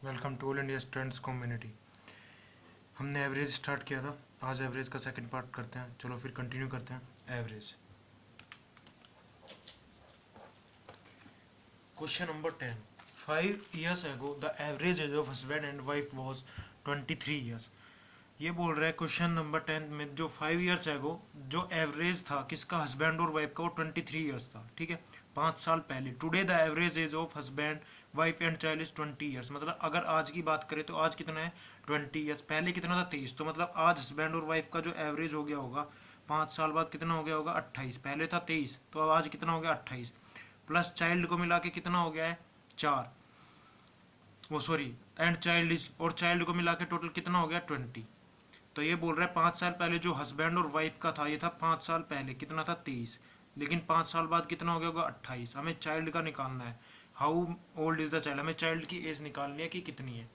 Welcome to all India students community. हमने average start किया था, आज एवरेज का सेकंड पार्ट करते हैं। चलो फिर कंटिन्यू करते हैं। Average question number 10। 5 years ago the average age of husband and wife was 23 years। ये बोल रहा है क्वेश्चन नंबर 10 में जो 5 years एगो जो एवरेज था किसका, हस्बैंड और वाइफ का, वो 23 years था। ठीक है, 5 साल पहले। Today the average age of husband wife and child is 20 years। मतलब अगर आज की बात करें तो आज कितना है 20 years, पहले कितना था 23। तो मतलब आज हस्बैंड और वाइफ का जो एवरेज हो गया होगा 5 साल बाद कितना हो गया होगा 28। पहले था 23 तो अब आज कितना हो गया 28। प्लस चाइल्ड को मिला के कितना हो गया है 4, वो सॉरी एंड चाइल्ड इज, और चाइल्ड को मिला के टोटल कितना हो गया 20। तो ये बोल रहा है 5 साल पहले जो हस्बैंड और वाइफ का था ये था 5 साल पहले कितना था 23, लेकिन 5 साल बाद कितना हो गया होगा 28। हमें चाइल्ड का निकालना है। How old is the child, हमें चाइल्ड की एज निकालनी है कि कितनी है।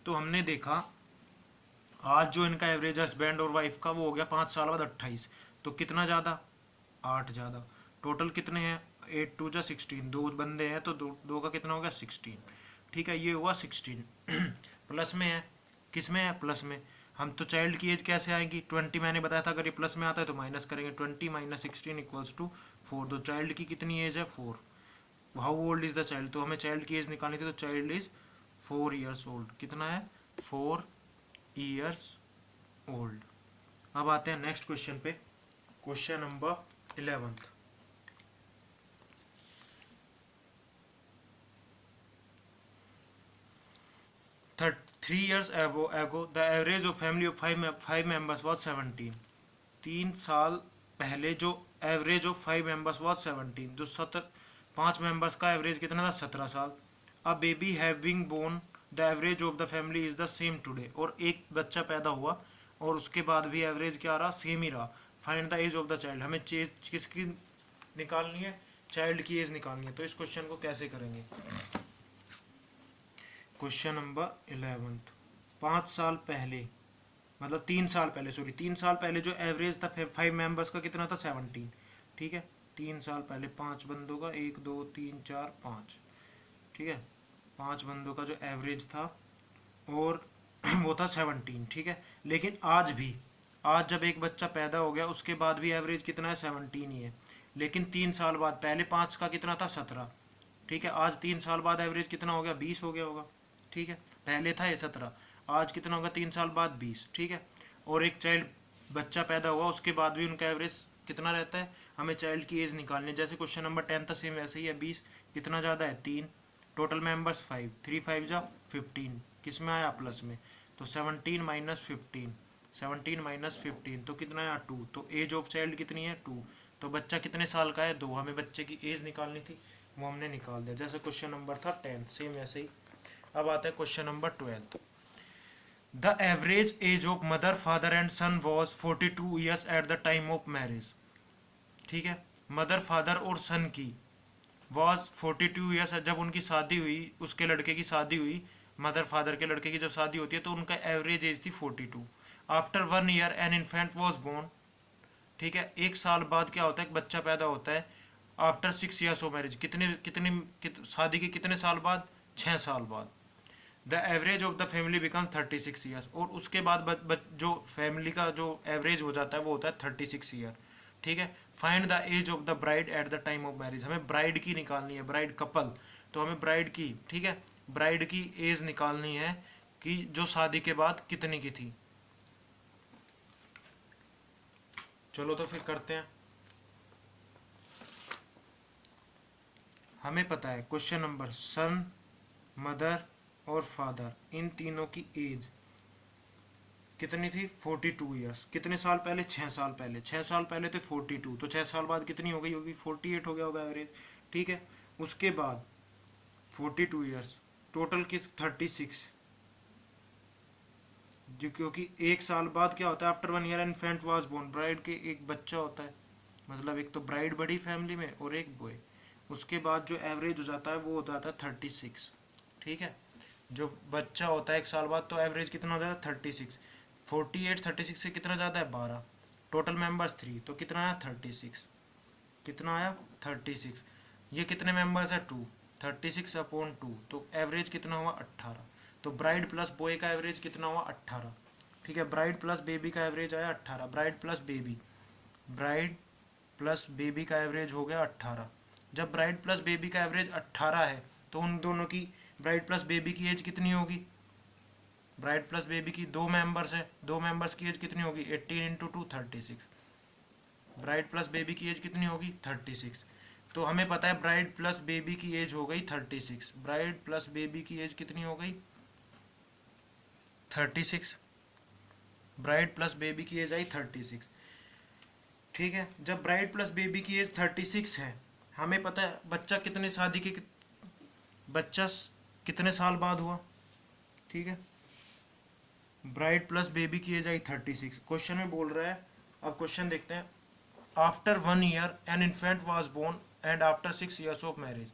तो हमने देखा आज जो इनका एवरेज है हस्बैंड और वाइफ का वो हो गया 5 साल बाद 28। तो कितना ज़्यादा 8 ज़्यादा। टोटल कितने हैं 8 2 जा 16, दो बंदे हैं तो दो का कितना हो गया 16। ठीक है, ये हुआ 16। प्लस में है, किस में है प्लस में। हम तो चाइल्ड की एज कैसे आएगी 20, मैंने बताया था अगर ये प्लस में आता है तो माइनस करेंगे। 20 माइनस 16 इक्वल्स टू 4। तो चाइल्ड की कितनी एज है 4। How old is the child, तो हमें चाइल्ड की एज निकालनी थी। तो चाइल्ड इज 4 years ओल्ड। कितना है 4 years ओल्ड। अब आते हैं नेक्स्ट क्वेश्चन पे, question number 11। 3 years ago the average of family of five members was 17। 3 साल पहले जो एवरेज ऑफ 5 members was 17, जो 5 members का एवरेज कितना था 17 साल। A baby having born the average of the family is the same today. और एक बच्चा पैदा हुआ और उसके बाद भी एवरेज क्या रहा, सेम ही रहा। Find the age of the child, हमें किसकी निकालनी है, चाइल्ड की एज निकालनी है। तो इस क्वेश्चन को कैसे करेंगे। Question number 11। 5 साल पहले मतलब 3 साल पहले, सॉरी 3 साल पहले जो एवरेज था 5 members का कितना था 17। ठीक है, 3 साल पहले 5 बंदों का 1 2 3 4 5। ठीक है, 5 बंदों का जो एवरेज था और वो था 17। ठीक है, लेकिन आज भी, आज जब एक बच्चा पैदा हो गया उसके बाद भी एवरेज कितना है 17 ही है। लेकिन 3 साल बाद, पहले 5 का कितना था 17। ठीक है, आज 3 साल बाद एवरेज कितना हो गया 20 हो गया होगा। ठीक है, पहले था ये 17, आज कितना होगा 3 साल बाद 20। ठीक है, और एक चाइल्ड बच्चा पैदा हुआ उसके बाद भी उनका एवरेज कितना रहता है। हमें चाइल्ड की एज निकालनी है, जैसे क्वेश्चन नंबर 10 था सेम वैसे ही है। 20 कितना ज़्यादा है 3, टोटल मेंबर्स 5, 3 5 जा 15, किस में आया प्लस में। तो 17 माइनस 15, 17 माइनस 15 तो कितना आया 2। तो एज ऑफ चाइल्ड कितनी है 2। तो बच्चा कितने साल का है 2, हमें बच्चे की एज निकालनी थी, वो हमने निकाल दिया। जैसे क्वेश्चन नंबर था 10 सेम वैसे ही। अब आता है question number 12। The average age of mother father and son was 42 years at the time of marriage. ठीक है, मदर फादर और सन की वॉज 42 years जब उनकी शादी हुई, उसके लड़के की शादी हुई, मदर फादर के लड़के की जब शादी होती है तो उनका एवरेज एज थी 42। After 1 year an infant was born. ठीक है, 1 साल बाद क्या होता है, एक बच्चा पैदा होता है। आफ्टर 6 years ऑफ मैरिज, शादी के कितने साल बाद, 6 साल बाद। The average of the family become 36 years। और उसके बाद जो फैमिली का जो एवरेज हो जाता है वो होता है 36 year। ठीक है, find the age of the bride at the time of marriage, हमें ब्राइड की निकालनी है, ब्राइड कपल। तो हमें ब्राइड की, ठीक है, ब्राइड की एज निकालनी है कि जो शादी के बाद कितनी की थी। चलो तो फिर करते हैं। हमें पता है क्वेश्चन नंबर, सन मदर और फादर इन तीनों की एज कितनी थी 42 years। कितने साल पहले, 6 साल पहले। 6 साल पहले थे 42, तो 6 साल बाद कितनी हो गई होगी 48 हो गया होगा एवरेज। ठीक है, उसके बाद 42 years, टोटल की 36। जो क्योंकि 1 साल बाद क्या होता है, after 1 year infant was born, bride के एक बच्चा होता है। मतलब एक तो ब्राइड बड़ी फैमिली में और एक बॉय। उसके बाद जो एवरेज हो जाता है वो हो जाता है 36। ठीक है, जो बच्चा होता है 1 साल बाद तो एवरेज कितना हो जाता है 36। 48 36 से कितना ज़्यादा है 12। टोटल मेंबर्स 3 तो कितना आया 36। कितना आया 36। ये कितने मेंबर्स है 2, 36 अपॉन 2 तो एवरेज कितना हुआ 18। तो ब्राइड प्लस बॉय का एवरेज कितना हुआ 18। ठीक है, ब्राइड प्लस बेबी का एवरेज आया 18, ब्राइड प्लस बेबी का एवरेज हो गया 18। जब ब्राइड प्लस बेबी का एवरेज 18 है तो उन दोनों की, ब्राइड प्लस बेबी की एज कितनी होगी, ब्राइड प्लस बेबी की 2 मेंबर्स है, 2 मेंबर्स की एज कितनी होगी 18 इंटू 2 36। ब्राइड प्लस बेबी की एज कितनी होगी 36। तो हमें पता है ब्राइड प्लस बेबी की एज हो गई 36, ब्राइड प्लस बेबी की एज कितनी हो गई 36, ब्राइड प्लस बेबी की एज आई 36। ठीक है, जब ब्राइड प्लस बेबी की एज 36 है, हमें पता है बच्चा कितने शादी के, बच्चा कितने साल बाद हुआ। ठीक है, ब्राइड प्लस बेबी की एज आई 36, क्वेश्चन में बोल रहा है। अब क्वेश्चन देखते हैं, after 1 year an infant was born and after 6 years of marriage.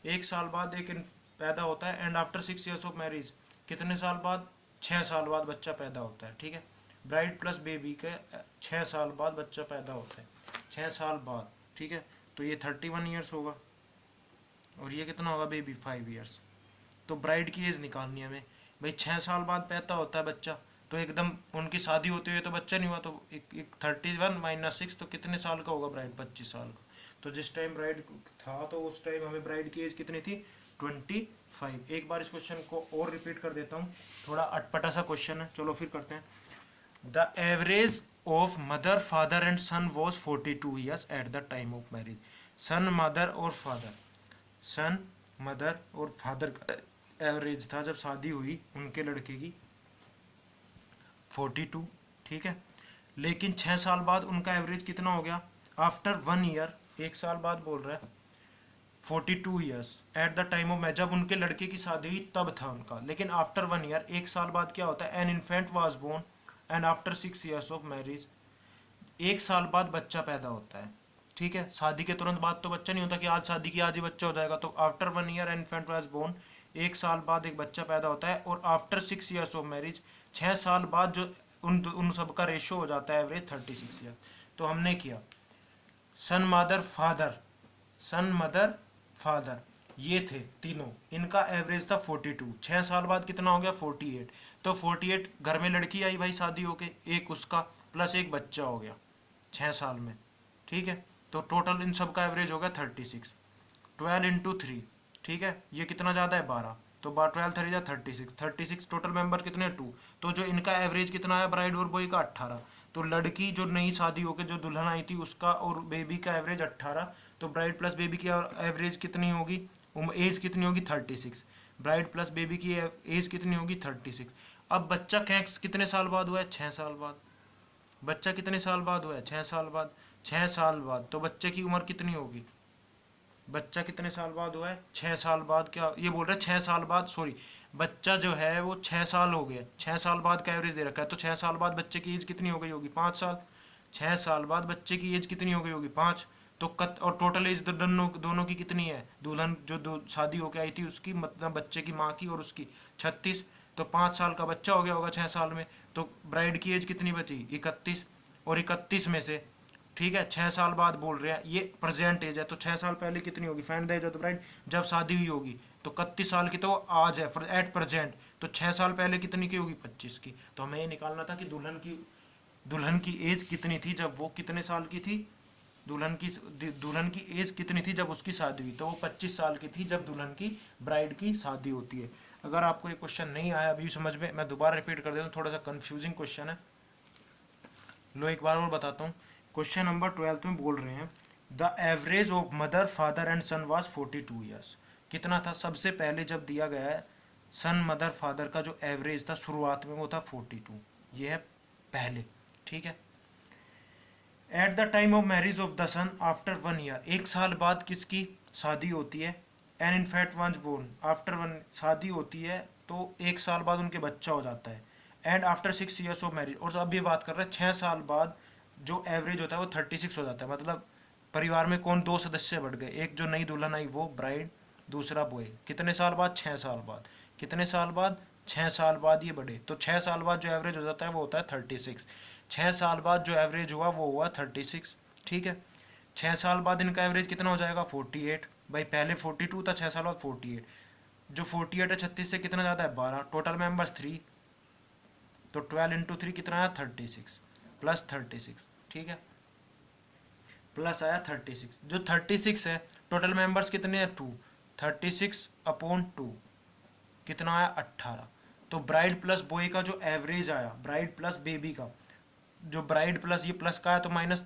1 साल बाद एक पैदा होता है, and after 6 years of marriage कितने साल बाद, 6 साल बाद बच्चा पैदा होता है। ठीक है, ब्राइड प्लस बेबी के 6 साल बाद बच्चा पैदा होता है, 6 साल बाद। ठीक है, तो ये 31 ईयर्स होगा और ये कितना होगा बेबी 5 ईयर्स। तो ब्राइड की एज निकालनी है हमें। भाई 6 साल बाद पैदा होता है बच्चा, तो एकदम उनकी शादी होते हुए तो बच्चा नहीं हुआ, तो एक 31 माइनस 6 तो कितने साल का होगा ब्राइड, 25 साल का। तो जिस टाइम ब्राइड था तो उस टाइम हमें ब्राइड की एज कितनी थी 25। एक बार इस क्वेश्चन को और रिपीट कर देता हूँ, थोड़ा अटपटा सा क्वेश्चन है, चलो फिर करते हैं। The average of mother father and son was 42 years at the time of marriage. Son mother और फादर का एवरेज था जब शादी हुई उनके लड़के की 42। ठीक है, लेकिन 6 साल बाद उनका एवरेज कितना हो गया, आफ्टर 1 ईयर, 1 साल बाद बोल रहा है 42 years at the time of marriage, जब उनके लड़के की शादी हुई तब था उनका। लेकिन आफ्टर 1 ईयर, 1 साल बाद क्या होता है, an infant was born and after 6 years of marriage, 1 साल बाद बच्चा पैदा होता है। ठीक है, शादी के तुरंत बाद तो बच्चा नहीं होता कि आज शादी की आज ही बच्चा हो जाएगा। तो after 1 year an infant was born, 1 साल बाद एक बच्चा पैदा होता है, और आफ्टर 6 ईयर्स ऑफ मैरिज, 6 साल बाद जो उन सब का रेशो हो जाता है एवरेज 36 ईयर। तो हमने किया सन मदर फादर ये थे तीनों, इनका एवरेज था 42, 6 साल बाद कितना हो गया 48। तो 48 घर में लड़की आई भाई शादी होके, एक उसका प्लस एक बच्चा हो गया 6 साल में। ठीक है, तो टोटल इन सब का एवरेज हो गया 36। 12 इंटू 3, ठीक है, ये कितना ज़्यादा है 12, तो 12 3 36 टोटल मेंबर कितने 2। तो जो इनका एवरेज कितना है ब्राइड और बॉय का 18। तो लड़की जो नई शादी होकर जो दुल्हन आई थी उसका और बेबी का एवरेज 18। तो ब्राइड प्लस बेबी की एवरेज कितनी होगी, एज कितनी होगी 36। ब्राइड प्लस बेबी की एज कितनी होगी 36। अब बच्चा कितने साल बाद हुआ है 6 साल बाद, बच्चा कितने साल बाद हुआ है 6 साल बाद, 6 साल बाद। तो बच्चे की उम्र कितनी होगी, बच्चा कितने साल बाद हुआ है 6 साल बाद, क्या ये बोल रहा है 6 साल बाद, सॉरी बच्चा जो है वो 6 साल हो गया, 6 साल बाद का एवरेज दे रखा है। तो 6 साल बाद बच्चे की एज कितनी हो गई होगी 5 साल, 6 साल बाद बच्चे की एज कितनी हो गई होगी 5। तो और टोटल एज दोनों की कितनी है, दुल्हन जो शादी होकर आई थी उसकी, मतलब बच्चे की माँ की और उसकी 36। तो 5 साल का बच्चा हो गया होगा 6 साल में। तो ब्राइड की एज कितनी बची 31, और 31 में से, ठीक है 6 साल बाद बोल रहे हैं, ये प्रेजेंट एज है। तो 6 साल पहले कितनी होगी, find the age of the bride, जब शादी हुई होगी तो 31 साल की, तो आज है एट प्रेजेंट। तो 6 साल पहले कितनी की होगी 25 की। तो हमें ये निकालना था कि दुल्हन की एज कितनी थी जब वो कितने साल की थी, दुल्हन की एज कितनी थी जब उसकी शादी हुई। तो वो 25 साल की थी जब दुल्हन की ब्राइड की शादी होती है। अगर आपको ये क्वेश्चन नहीं आया अभी समझ में, मैं दोबारा रिपीट कर देता हूँ, थोड़ा सा कंफ्यूजिंग क्वेश्चन है, लो एक बार और बताता हूँ। क्वेश्चन नंबर 12 में बोल रहे हैं the average of mother father and son was 42 years. कितना था, सबसे पहले जब दिया गया है सन मदर फादर का जो एवरेज था शुरुआत में वो था 42, ये है पहले। ठीक है, at the time of marriage of the son after 1 year, 1 साल बाद किसकी शादी होती है, an infant was born after 1, शादी होती है तो 1 साल बाद उनके बच्चा हो जाता है, and after 6 years of marriage. और अब ये बात कर रहे हैं 6 साल बाद जो एवरेज होता है वो 36 हो जाता है। मतलब परिवार में कौन 2 सदस्य बढ़ गए, एक जो नई दुल्हन आई वो ब्राइड, दूसरा बॉय। कितने साल बाद 6 साल बाद, कितने साल बाद 6 साल बाद ये बढ़े। तो 6 साल बाद जो एवरेज हो जाता है वो होता है 36। 6 साल बाद जो एवरेज हुआ वो हुआ 36। ठीक है, 6 साल बाद इनका एवरेज कितना हो जाएगा 48। भाई पहले 42 था, 6 साल बाद 48। जो 48 है 36 से कितना ज़्यादा है 12, टोटल मेंबर्स 3, तो 12 इंटू 3 कितना आया 36 प्लस 36, ठीक है, प्लस आया 36। जो 36 है टोटल मेंबर्स कितने हैं 2, 36 अपॉन 2 कितना आया 18। तो ब्राइड प्लस बॉय का जो एवरेज आया, ब्राइड प्लस बेबी का, जो ब्राइड प्लस ये प्लस का है तो माइनस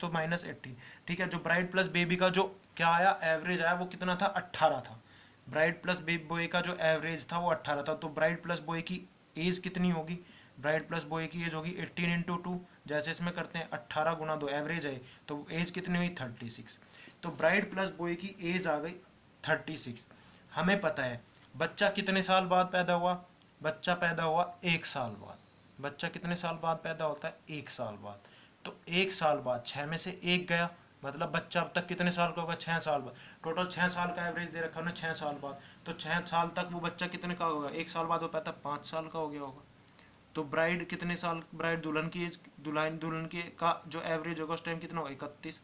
18, ठीक है। जो ब्राइड प्लस बेबी का जो क्या आया एवरेज आया वो कितना था 18 था। ब्राइड प्लस बेबी बॉय का जो एवरेज था वो 18 था। तो ब्राइड प्लस बॉय की एज कितनी होगी, ब्राइड प्लस बॉय की एज होगी 18 इंटू 2, जैसे इसमें करते हैं 18 गुना 2 एवरेज है, तो एज कितनी हुई 36। तो ब्राइड प्लस बॉय की एज आ गई 36। हमें पता है बच्चा कितने साल बाद पैदा हुआ, बच्चा पैदा हुआ 1 साल बाद। बच्चा कितने साल बाद पैदा होता है 1 साल बाद। तो 1 साल बाद 6 में से 1 गया, मतलब बच्चा अब तक कितने साल का होगा 6 साल बाद। टोटल 6 साल का एवरेज दे रखा है 6 साल बाद, तो 6 साल तक वो बच्चा कितने का होगा, 1 साल बाद हो पाता 5 साल का हो गया होगा। तो ब्राइड कितने साल, ब्राइड दुल्हन की एज, दुल्हन के का जो एवरेज होगा उस टाइम कितना होगा 31।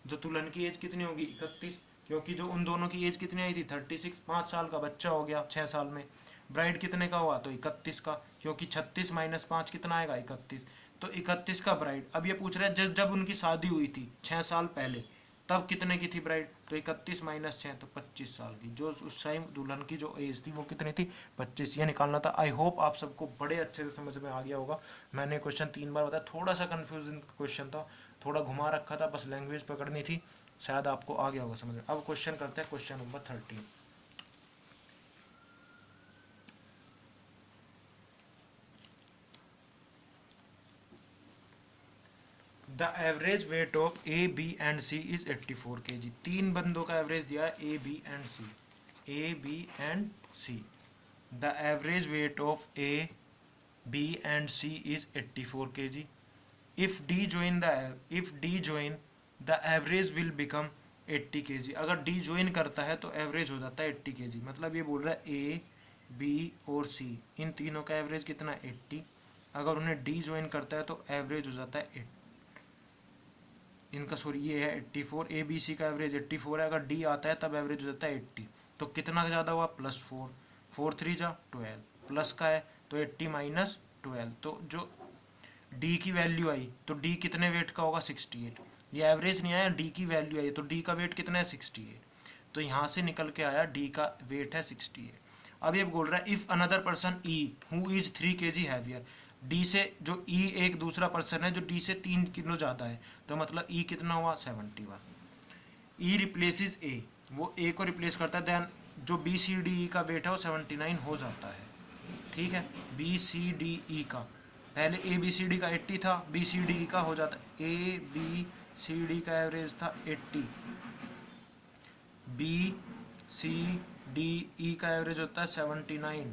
जो दुल्हन की एज कितनी होगी 31, क्योंकि जो उन दोनों की एज कितनी आई थी 36, 5 साल का बच्चा हो गया 6 साल में। ब्राइड कितने का हुआ तो 31 का, क्योंकि 36 माइनस 5 कितना आएगा 31। तो 31 का ब्राइड। अब ये पूछ रहा है जब जब उनकी शादी हुई थी 6 साल पहले, तब कितने की थी ब्राइड, तो 31 माइनस 6 तो 25 साल की। जो उस टाइम दुल्हन की जो एज थी वो कितनी थी 25, ये निकालना था। आई होप आप सबको बड़े अच्छे से समझ में आ गया होगा। मैंने क्वेश्चन 3 बार बताया, थोड़ा सा कन्फ्यूजन क्वेश्चन था, थोड़ा घुमा रखा था, बस लैंग्वेज पकड़नी थी, शायद आपको आ गया होगा समझ में। अब क्वेश्चन करते हैं question number 13। The average weight of A B and C is 84 kg। 3 बंदों का एवरेज दिया है A B and C, A B and C. The average weight of A B and C is 84 kg। If D join the average will become 80 kg। अगर D join करता है तो average हो जाता है 80 kg। मतलब ये बोल रहा है ए बी और सी इन तीनों का एवरेज कितना 80, अगर उन्हें डी ज्वाइन करता है तो एवरेज हो जाता है 80, इनका सॉरी ये है 84। ए बी सी का एवरेज 84 है, अगर डी आता है तब एवरेज हो जाता है 80। तो कितना ज़्यादा हुआ +4, 4 3 जा 12, प्लस का है तो 80 माइनस 12, तो जो डी की वैल्यू आई तो डी कितने वेट का होगा 68। ये एवरेज नहीं आया, डी की वैल्यू आई, तो डी का वेट कितना है 68। तो यहाँ से निकल के आया डी का वेट है 68। अब ये बोल रहा है if another person E who is 3 kg heavier. D से जो ई एक दूसरा पर्सन है जो डी से 3 किलो ज़्यादा है, तो मतलब ई कितना हुआ 71। ई रिप्लेसिस ए, वो ए को रिप्लेस करता है, देन जो बी सी डी ई का वेट है वो 79 हो जाता है। ठीक है, बी सी डी ई का पहले ए बी सी डी का 80 था, बी सी डी ई का हो जाता है, ए बी सी डी का एवरेज था 80, बी सी डी ई का एवरेज होता है 79।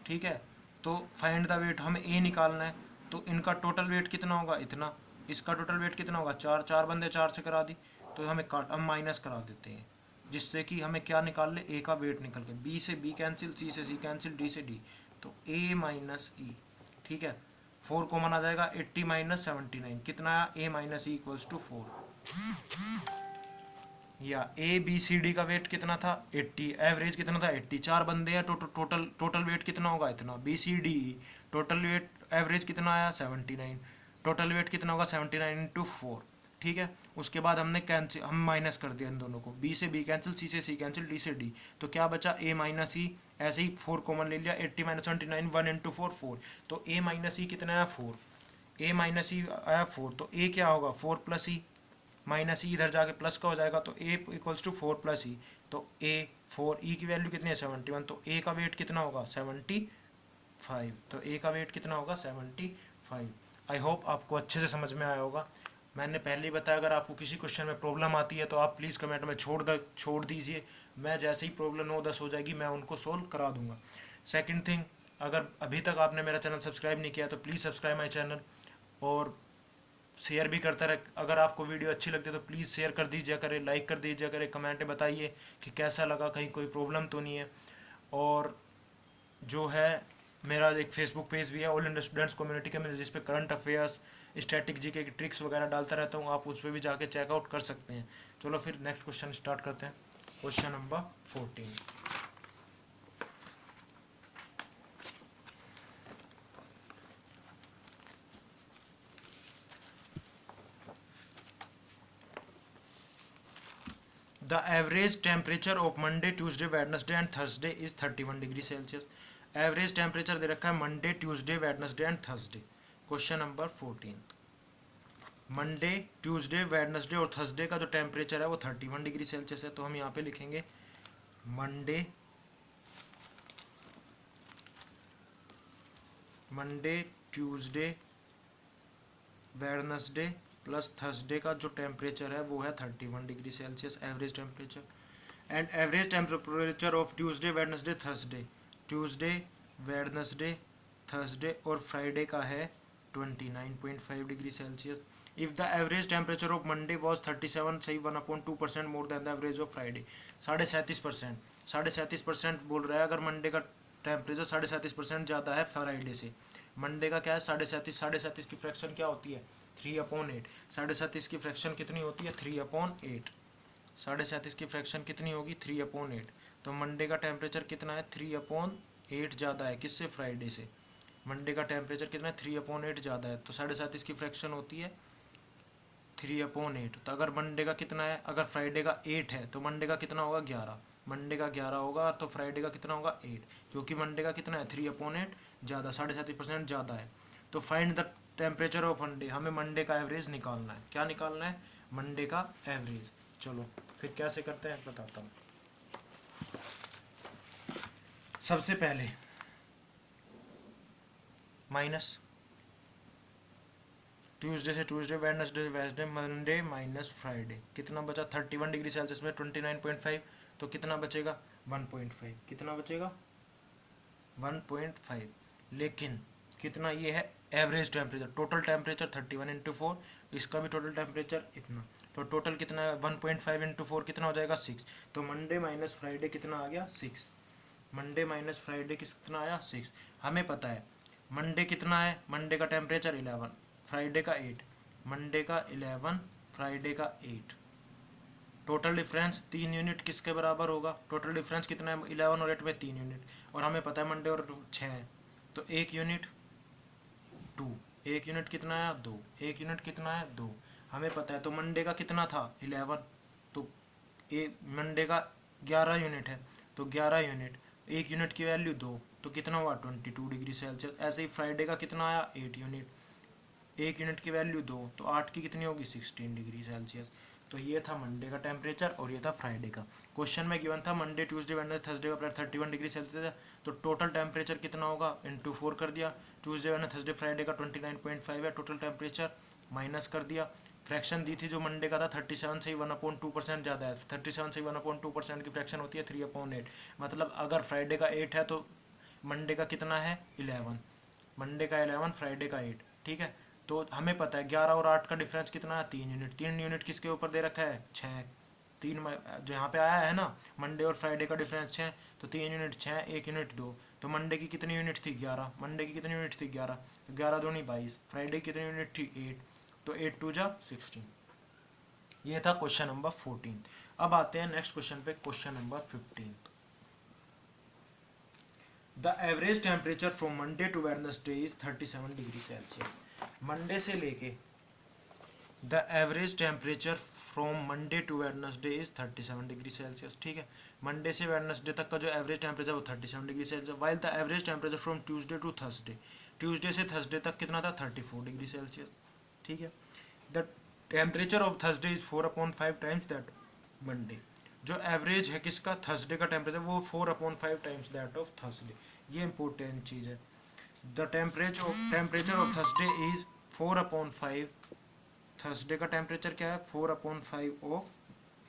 ठीक है, तो फाइंड द वेट, हमें ए निकालना है, तो इनका टोटल वेट कितना होगा इतना, इसका टोटल वेट कितना होगा 4, 4 बंदे 4 से करा दी, तो हमें काट हम माइनस करा देते हैं, जिससे कि हमें क्या निकाल ले ए का वेट निकल के, बी से बी कैंसिल, सी से सी कैंसिल, डी से डी, तो ए माइनस ई। ठीक है, 4 कॉमन आ जाएगा, 80 माइनस 79 कितना आया, ए माइनस ई इक्वल्स टू 4। या ए बी सी डी का वेट कितना था 80, एवरेज कितना था 80, 4 बंदे हैं, टोटल वेट कितना होगा इतना, B C D total weight average कितना आया 79, टोटल वेट कितना होगा 79 इंटू 4। ठीक है, उसके बाद हमने कैंसिल, हम माइनस कर दिया इन दोनों को, बी से बी कैंसिल, सी से सी कैंसिल, डी से डी, तो क्या बचा ए माइनस ई, ऐसे ही 4 कॉमन ले लिया, 80 माइनस 79 1 इंटू 4 4, तो ए माइनस ई कितना आया 4, ए माइनस ई आया 4, तो ए क्या होगा 4 प्लस ई, माइनस ई इधर जाके प्लस का हो जाएगा, तो ए इक्वल्स टू 4 प्लस ई, तो ए 4, ई की वैल्यू कितनी है 71, तो ए का वेट कितना होगा 75, तो ए का वेट कितना होगा 75। आई होप आपको अच्छे से समझ में आया होगा। मैंने पहले ही बताया अगर आपको किसी क्वेश्चन में प्रॉब्लम आती है तो आप प्लीज़ कमेंट में छोड़ दीजिए, मैं जैसे ही प्रॉब्लम 9-10 हो जाएगी मैं उनको सोल्व करा दूंगा। सेकंड थिंग, अगर अभी तक आपने मेरा चैनल सब्सक्राइब नहीं किया तो प्लीज़ सब्सक्राइब माई चैनल, और शेयर भी करता रहे। अगर आपको वीडियो अच्छी लगती है तो प्लीज़ शेयर कर दीजिए करें, लाइक कर दीजिए करें, कमेंट में बताइए कि कैसा लगा, कहीं कोई प्रॉब्लम तो नहीं है। और जो है मेरा एक फेसबुक पेज भी है ऑल इंडिया स्टूडेंट्स कम्युनिटी के में, जिस पे करंट अफेयर्स, स्टैटिक जीके की ट्रिक्स वगैरह डालता रहता हूँ, आप उस पर भी जाके चेकआउट कर सकते हैं। चलो फिर नेक्स्ट क्वेश्चन स्टार्ट करते हैं, question number 14। The average temperature of Monday Tuesday Wednesday and Thursday is 31 degree Celsius. Average temperature दे रखा है Monday Tuesday Wednesday and Thursday. Question number 14, Monday Tuesday Wednesday और थर्सडे का जो टेम्परेचर है वो 31 डिग्री सेल्सियस है। तो हम यहाँ पे लिखेंगे Monday Tuesday Wednesday plus Thursday का जो टेम्परेचर है वो है 31 degree Celsius average temperature. And average temperature of Tuesday Wednesday Thursday, Tuesday Wednesday Thursday और फ्राइडे का है 29.5 degree Celsius. If the average temperature of Monday was 37, सही 1/2% more than the average of Friday. 37% बोल रहा है अगर मंडे का temperature 37% ज़्यादा है फ्राइडे से। मंडे का क्या है 37 की फ्रैक्शन क्या होती है 3/8। 37 की फ्रैक्शन कितनी होती है 3/8। 37 की फ्रैक्शन कितनी होगी 3/8। तो मंडे का टेम्परेचर कितना है 3/8 ज़्यादा है किससे फ्राइडे से। मंडे का टेम्परेचर कितना है 3/8 ज़्यादा है तो 37 की फ्रैक्शन होती है 3/8। तो अगर मंडे का कितना है अगर फ्राइडे का 8 है तो मंडे का कितना होगा 11। मंडे का 11 होगा तो फ्राइडे का कितना होगा 8, क्योंकि मंडे का कितना है 3/8 ज़्यादा 37% ज़्यादा है। तो find the temperature of Monday, हमें मंडे का एवरेज निकालना है। क्या निकालना है मंडे का एवरेज। चलो फिर कैसे करते हैं बताता हूँ। सबसे पहले माइनस ट्यूसडे से Tuesday Wednesday Wednesday Monday minus Friday, कितना बचा 31 डिग्री सेल्सियस में 29.5, तो कितना बचेगा 1.5। कितना बचेगा 1.5। लेकिन कितना ये है average temperature, total temperature 31 into 4, इसका भी टोटल टेम्परेचर इतना, तो टोटल कितना है 1.5 इंटू 4 कितना हो जाएगा 6। तो मंडे माइनस फ्राइडे कितना आ गया 6। मंडे माइनस फ्राइडे कितना आया 6। हमें पता है मंडे कितना है, मंडे का टेम्परेचर 11, फ्राइडे का 8, मंडे का 11 फ्राइडे का 8। टोटल डिफरेंस 3 यूनिट किसके बराबर होगा, टोटल डिफरेंस कितना है 11 और 8 में 3 यूनिट, और हमें पता है मंडे और 6 है तो 1 यूनिट 2, 1 यूनिट कितना है 2, 1 यूनिट कितना है 2। हमें पता है तो मंडे का कितना था 11, तो मंडे का 11 यूनिट है तो 11 यूनिट, 1 यूनिट की वैल्यू 2 तो कितना हुआ 22 डिग्री सेल्सियस। ऐसे ही फ्राइडे का कितना आया 8 यूनिट, 1 यूनिट की वैल्यू 2 तो 8 की कितनी होगी 16 डिग्री सेल्सियस। तो ये था मंडे का टेम्परेचर और ये था फ्राइडे का। क्वेश्चन में गिवन था मंडे ट्यूसडे वेडनेसडे थर्सडे का 31 डिग्री सेल्सियस है, तो टोटल टेम्परेचर कितना होगा इंटू 4 कर दिया। ट्यूसडे वेडनेसडे थर्सडे फ्राइडे का 29.5 है टोटल टेम्परेचर, माइनस कर दिया। फ्रैक्शन दी थी जो मंडे का था 37 से 1/2% ज़्यादा है, 37 से 1/2% की फ्रैक्शन होती है 3/8। मतलब अगर फ्राइडे का 8 है तो मंडे का कितना है 11, मंडे का 11 फ्राइडे का 8। ठीक है, तो हमें पता है 11 और 8 का डिफरेंस कितना है 3 यूनिट। 3 यूनिट किसके ऊपर दे रखा है 6, 3 जो यहाँ पे आया है ना मंडे और फ्राइडे का डिफरेंस 6, तो 3 यूनिट 6, 1 यूनिट 2, तो मंडे की कितनी यूनिट थी 11, मंडे की कितनी यूनिट थी 11, तो 11 दूनी 22, फ्राइडे की कितनी यूनिट थी 8, तो 8 2 जा 16। ये था क्वेश्चन नंबर 14। अब आते हैं नेक्स्ट क्वेश्चन पे, question number 15। The average temperature from Monday to Wednesday is 37 degree Celsius. Monday से लेके the average temperature from Monday to Wednesday is 37 degree Celsius. ठीक है, मंडे से वेडनेसडे तक का जो एवरेज टेम्परेचर वो 37 degree Celsius, while the average temperature from Tuesday to Thursday, Tuesday से थर्सडे तक कितना था 34 डिग्री सेल्सियस। ठीक है, the temperature of Thursday is 4/5 times that Monday, जो एवरेज है किसका थर्सडे का टेम्परेचर वो 4/5 टाइम्स दैट ऑफ थर्सडे। ये इंपॉर्टेंट चीज़ है। The temperature of Thursday is 4/5, Thursday का टेम्परेचर क्या है 4/5 ऑफ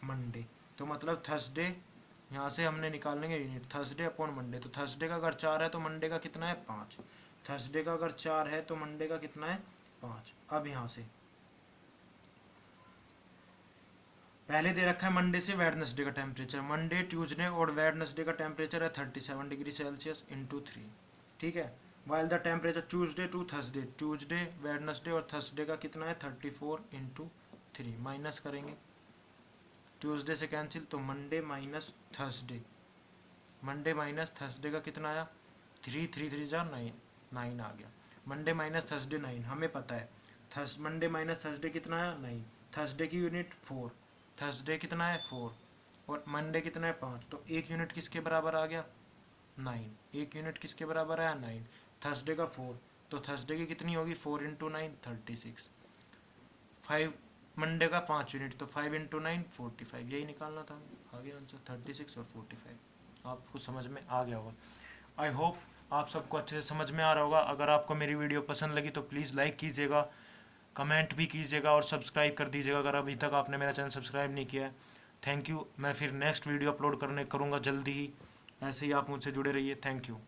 मंडे। तो मतलब थर्सडे यहाँ से हमने निकालेंगे यूनिट थर्सडे अपॉन मंडे, तो थर्सडे का अगर 4 है तो मंडे का कितना है 5, थर्सडे का अगर 4 है तो मंडे का कितना है 5। अब यहाँ से पहले दे रखा है मंडे से वेडनेसडे का टेम्परेचर, मंडे ट्यूसडे और वेडनेसडे का टेम्परेचर है 37 डिग्री सेल्सियस इंटू 3। ठीक है, while the temperature Tuesday to Thursday, Tuesday Wednesday और थर्सडे का कितना है 34 इंटू 3, माइनस करेंगे ट्यूसडे से कैंसिल, तो Monday minus Thursday, Monday minus Thursday का कितना आया 3 3 3 जा 9, 9 आ गया। मंडे माइनस थर्सडे 9, हमें पता है मंडे माइनस थर्सडे कितना आया 9, थर्सडे की यूनिट 4, थर्सडे कितना है 4, और मंडे कितना है 5, तो 1 यूनिट किसके बराबर आ गया 9, 1 यूनिट किसके बराबर आया 9। थर्सडे का 4, तो थर्सडे की कितनी होगी 4 इंटू 9 36। 5 मंडे का 5 यूनिट, तो 5 इंटू 9 45, यही निकालना था, आ गया आंसर 36 और 45। आपको समझ में आ गया होगा। आई होप आप सबको अच्छे से समझ में आ रहा होगा। अगर आपको मेरी वीडियो पसंद लगी तो प्लीज़ लाइक कीजिएगा, कमेंट भी कीजिएगा और सब्सक्राइब कर दीजिएगा अगर अभी तक आपने मेरा चैनल सब्सक्राइब नहीं किया है। Thank you. मैं फिर नेक्स्ट वीडियो अपलोड करूँगा जल्दी ही, ऐसे ही आप मुझसे जुड़े रहिए। Thank you.